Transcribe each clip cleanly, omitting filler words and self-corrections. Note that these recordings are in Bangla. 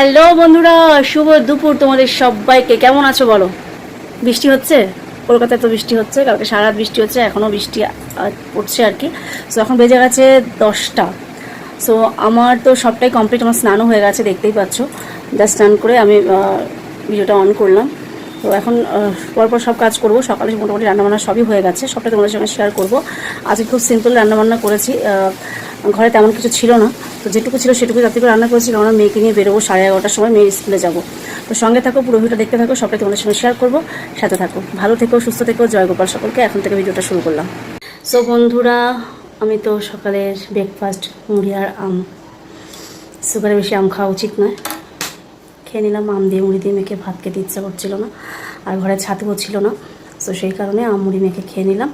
হ্যালো বন্ধুরা, শুভ দুপুর তোমাদের সবাইকে। কেমন আছো বলো? বৃষ্টি হচ্ছে, কলকাতায় তো বৃষ্টি হচ্ছে, কালকে সারা রাত বৃষ্টি হচ্ছে, এখনও বৃষ্টি পড়ছে আর কি। সো এখন বেজে গেছে 10টা। সো আমার তো সবটাই কমপ্লিট, আমার স্নানও হয়ে গেছে, দেখতেই পাচ্ছ। জাস্ট স্নান করে আমি ভিডিওটা অন করলাম। তো এখন পরপর সব কাজ করব। সকালে মোটামুটি রান্নাবান্না সবই হয়ে গেছে, সবটা তোমাদের সঙ্গে শেয়ার করব। আজকে খুব সিম্পল রান্নাবান্না করেছি, ঘরে তেমন কিছু ছিল না, তো যেটুকু ছিল সেটুকু রাত্রি করে রান্না করেছি, কারণ মেয়েকে নিয়ে বেরোবো 11:30টার সময়, মেয়ের স্কুলে যাবো। তো সঙ্গে থাকো, পুরো ভিডিওটা দেখতে থাকো, সবটাই তোমাদের সঙ্গে শেয়ার করবো, সাথে থাকো। ভালো থেকো, সুস্থ থেকো, জয় গোপাল সকলকে। এখন থেকে ভিডিওটা শুরু করলাম। সো বন্ধুরা, আমি তো সকালের ব্রেকফাস্ট মুড়ি আর আম। সুগারে বেশি আম খাওয়া উচিত নয়, খেয়ে নিলাম। আম দিয়ে মুড়ি দিয়ে মেখে ভাত খেতে ইচ্ছা করছিল না, আর ঘরে ছাতুও ছিল না। সো সেই কারণে আম মুড়ি মেখে খেয়ে নিলাম।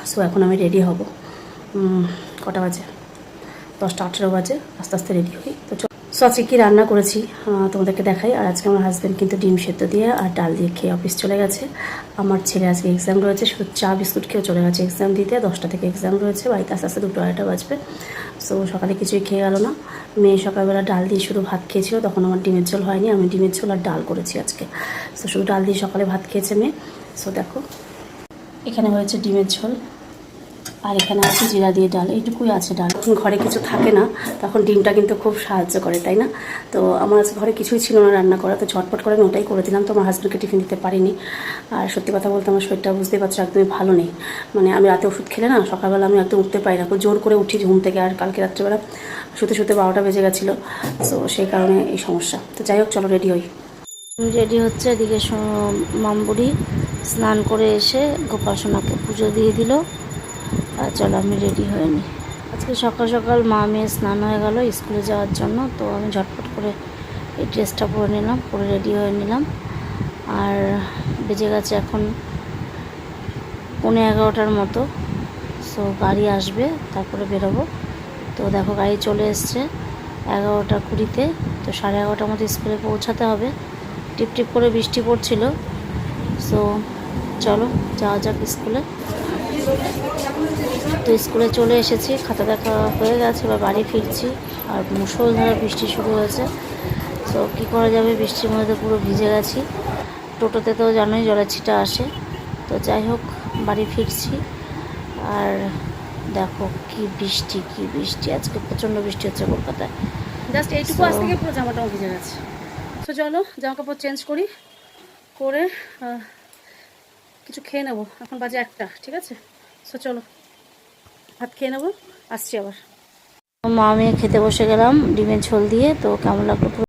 সো এখন আমি রেডি হব। কটা বাজে? 10টা 18 বাজে। আস্তে আস্তে রেডি হই। তো সো আজকে কী রান্না করেছি তোমাদেরকে দেখাই। আর আজকে আমার হাজব্যান্ড কিন্তু ডিম সেদ্ধ দিয়ে আর ডাল দিয়ে খেয়ে অফিস চলে গেছে। আমার ছেলে আজকে এক্সাম রয়েছে, শুধু চা বিস্কুট খেয়েও চলে গেছে এক্সাম দিতে। 10টা থেকে এক্সাম রয়েছে, বাড়িতে আস্তে আস্তে 2-2:30 বাজবে। সো সকালে কিছুই খেয়ে গেল না। মেয়ে সকালবেলা ডাল দিয়ে শুধু ভাত খেয়েছিল, তখন আমার ডিমের ঝোল হয়নি, আমি ডিমের ঝোল আর ডাল করেছি আজকে। সো শুধু ডাল দিয়ে সকালে ভাত খেয়েছে মেয়ে। সো দেখো, এখানে হয়েছে ডিমের ঝোল, আর এখানে আছে জিরা দিয়ে ডাল, এইটুকুই আছে ডাল। যখন ঘরে কিছু থাকে না তখন ডিমটা কিন্তু খুব সাহায্য করে, তাই না? তো আমার আজকে ঘরে কিছুই ছিল না রান্না করা, তো ঝটপট করে আমি ওটাই করে দিলাম। তো আমার হাজব্যান্ডকে টিফিন দিতে পারিনি। আর সত্যি কথা বলতে আমার শরীরটা, বুঝতেই পারছো, একদমই ভালো নেই। মানে আমি রাতে ওষুধ খেলে না, সকালবেলা আমি একদম উঠতে পারি না, জোর করে উঠি ঘুম থেকে। আর কালকে রাত্রেবেলা শুতে শুতে 12টা বেজে গেছিলো। সো সেই কারণে এই সমস্যা। তো যাই হোক, চলো রেডি হই। রেডি হচ্ছে, এদিকে মামবুড়ি স্নান করে এসে গোপাল সোনাকে পুজো দিয়ে দিল। আর চলো আমি রেডি হয়ে নিই। আজকে সকাল সকাল মা মেয়ে স্নান হয়ে গেল স্কুলে যাওয়ার জন্য। তো আমি ঝটপট করে এই ড্রেসটা পরে নিলাম, পরে রেডি হয়ে নিলাম। আর বেজে গেছে এখন 11:15 মতো। সো গাড়ি আসবে, তারপরে বেরোবো। তো দেখো গাড়ি চলে এসছে 11:20-তে। তো 11:30টার মতো স্কুলে পৌঁছাতে হবে। টিপ টিপ করে বৃষ্টি পড়ছিল। সো চলো যাওয়া যাক স্কুলে। তো স্কুলে চলে এসেছি, খাতা দেখা হয়ে গেছে, এবার বাড়ি ফিরছি। আর মুষলধারে বৃষ্টি শুরু হয়েছে। তো কী করা যাবে, বৃষ্টির মধ্যে পুরো ভিজে গেছি। টোটোতে তো জানোই জলের ছিটা আসে। তো যাই হোক, বাড়ি ফিরছি। আর দেখো কি বৃষ্টি, কি বৃষ্টি, আজকে প্রচণ্ড বৃষ্টি হচ্ছে কলকাতায়। জাস্ট এইটুকু আজ থেকে পুরো জামাটাও ভিজে গেছে। তো চলো জামা কাপড় চেঞ্জ করি, করে কিছু খেয়ে নেবো। এখন বাজে 1টা, ঠিক আছে? সো চলো ভাত খেয়ে নেবো, আসছি আবার। মা মেয়ে খেতে বসে গেলাম ডিমের ঝোল দিয়ে। তো কেমন লাগলো